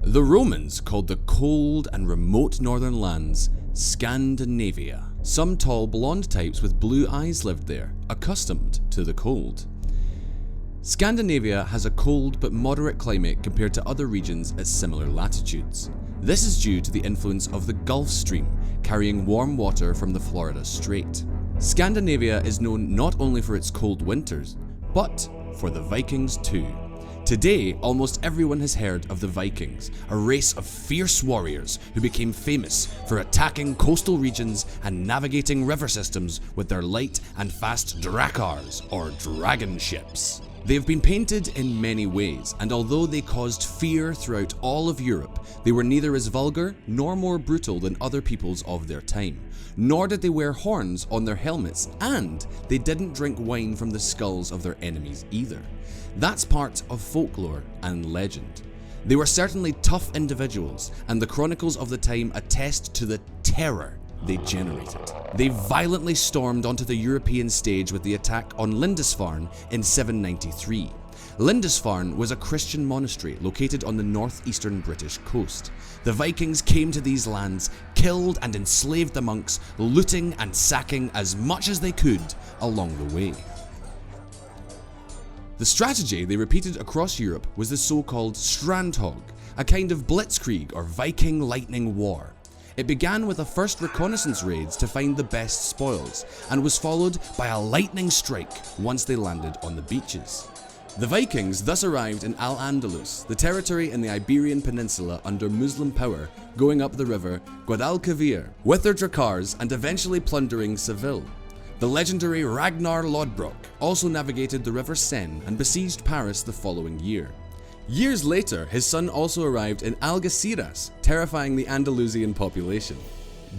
The Romans called the cold and remote northern lands Scandinavia. Some tall blonde types with blue eyes lived there, accustomed to the cold. Scandinavia has a cold but moderate climate compared to other regions at similar latitudes. This is due to the influence of the Gulf Stream, carrying warm water from the Florida Strait. Scandinavia is known not only for its cold winters, but for the Vikings too. Today, almost everyone has heard of the Vikings, a race of fierce warriors who became famous for attacking coastal regions and navigating river systems with their light and fast drakars, or dragon ships. They have been painted in many ways, and although they caused fear throughout all of Europe, they were neither as vulgar nor more brutal than other peoples of their time. Nor did they wear horns on their helmets, and they didn't drink wine from the skulls of their enemies either. That's part of folklore and legend. They were certainly tough individuals, and the chronicles of the time attest to the terror they generated. They violently stormed onto the European stage with the attack on Lindisfarne in 793. Lindisfarne was a Christian monastery located on the northeastern British coast. The Vikings came to these lands, killed and enslaved the monks, looting and sacking as much as they could along the way. The strategy they repeated across Europe was the so-called Strandhog, a kind of blitzkrieg or Viking lightning war. It began with the first reconnaissance raids to find the best spoils, and was followed by a lightning strike once they landed on the beaches. The Vikings thus arrived in Al-Andalus, the territory in the Iberian Peninsula under Muslim power, going up the river Guadalquivir with their drakars and eventually plundering Seville. The legendary Ragnar Lodbrok also navigated the river Seine and besieged Paris the following year. Years later, his son also arrived in Algeciras, terrifying the Andalusian population.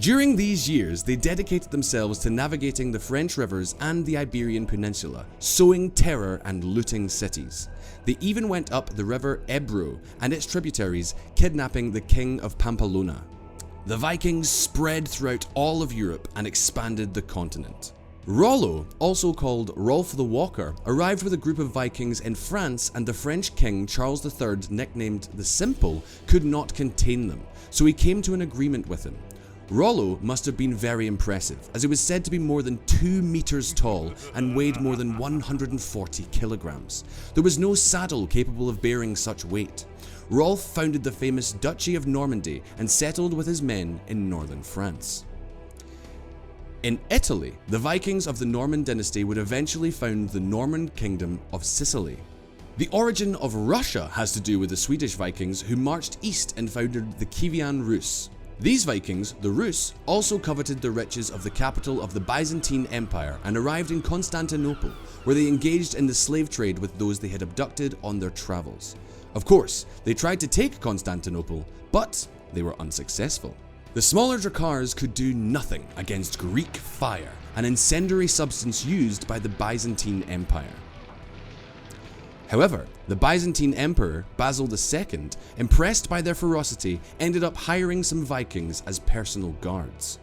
During these years, they dedicated themselves to navigating the French rivers and the Iberian Peninsula, sowing terror and looting cities. They even went up the river Ebro and its tributaries, kidnapping the king of Pamplona. The Vikings spread throughout all of Europe and expanded the continent. Rollo, also called Rolf the Walker, arrived with a group of Vikings in France, and the French king Charles III, nicknamed the Simple, could not contain them, so he came to an agreement with him. Rollo must have been very impressive, as he was said to be more than 2 meters tall and weighed more than 140 kilograms. There was no saddle capable of bearing such weight. Rolf founded the famous Duchy of Normandy and settled with his men in northern France. In Italy, the Vikings of the Norman dynasty would eventually found the Norman kingdom of Sicily. The origin of Russia has to do with the Swedish Vikings who marched east and founded the Kievan Rus. These Vikings, the Rus, also coveted the riches of the capital of the Byzantine Empire and arrived in Constantinople, where they engaged in the slave trade with those they had abducted on their travels. Of course, they tried to take Constantinople, but they were unsuccessful. The smaller drakars could do nothing against Greek fire, an incendiary substance used by the Byzantine Empire. However, the Byzantine Emperor, Basil II, impressed by their ferocity, ended up hiring some Vikings as personal guards.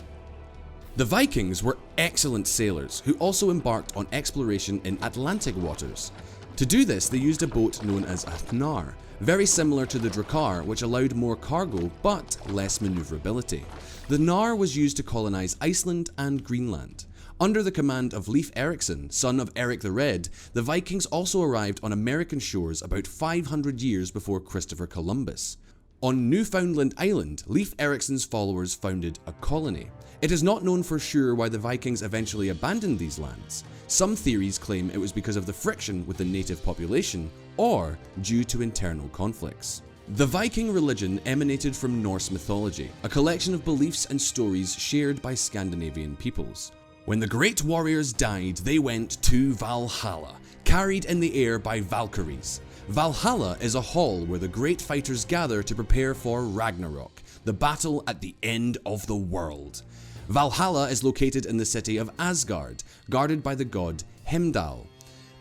The Vikings were excellent sailors who also embarked on exploration in Atlantic waters. To do this, they used a boat known as a Hnar, very similar to the drakar, which allowed more cargo but less maneuverability. The Hnar was used to colonize Iceland and Greenland. Under the command of Leif Erikson, son of Eric the Red, the Vikings also arrived on American shores about 500 years before Christopher Columbus. On Newfoundland Island, Leif Erikson's followers founded a colony. It is not known for sure why the Vikings eventually abandoned these lands. Some theories claim it was because of the friction with the native population, or due to internal conflicts. The Viking religion emanated from Norse mythology, a collection of beliefs and stories shared by Scandinavian peoples. When the great warriors died, they went to Valhalla, carried in the air by Valkyries. Valhalla is a hall where the great fighters gather to prepare for Ragnarok, the battle at the end of the world. Valhalla is located in the city of Asgard, guarded by the god Heimdall.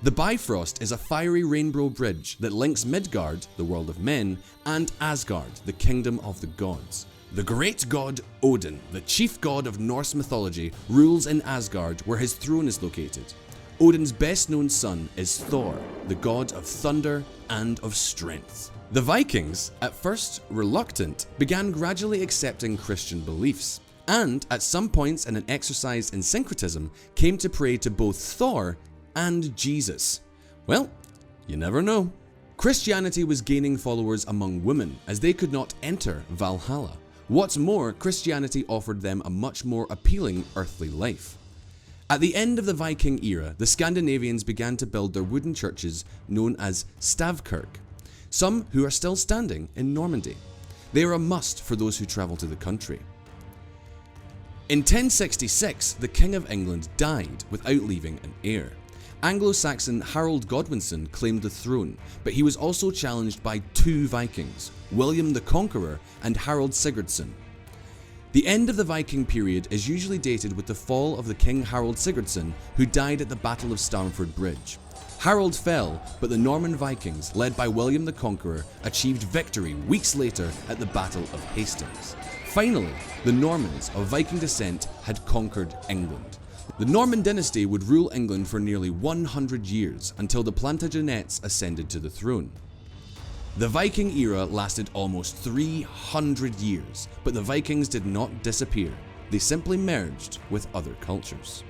The Bifrost is a fiery rainbow bridge that links Midgard, the world of men, and Asgard, the kingdom of the gods. The great god Odin, the chief god of Norse mythology, rules in Asgard, where his throne is located. Odin's best known son is Thor, the god of thunder and of strength. The Vikings, at first reluctant, began gradually accepting Christian beliefs, and at some points in an exercise in syncretism came to pray to both Thor and Jesus. Well, you never know. Christianity was gaining followers among women as they could not enter Valhalla. What's more, Christianity offered them a much more appealing earthly life. At the end of the Viking era, the Scandinavians began to build their wooden churches known as stavkirk, some who are still standing in Normandy. They are a must for those who travel to the country. In 1066, the King of England died without leaving an heir. Anglo-Saxon Harold Godwinson claimed the throne, but he was also challenged by two Vikings, William the Conqueror and Harold Sigurdsson. The end of the Viking period is usually dated with the fall of the King Harold Sigurdsson, who died at the Battle of Stamford Bridge. Harold fell, but the Norman Vikings, led by William the Conqueror, achieved victory weeks later at the Battle of Hastings. Finally, the Normans of Viking descent had conquered England. The Norman dynasty would rule England for nearly 100 years until the Plantagenets ascended to the throne. The Viking era lasted almost 300 years, but the Vikings did not disappear. They simply merged with other cultures.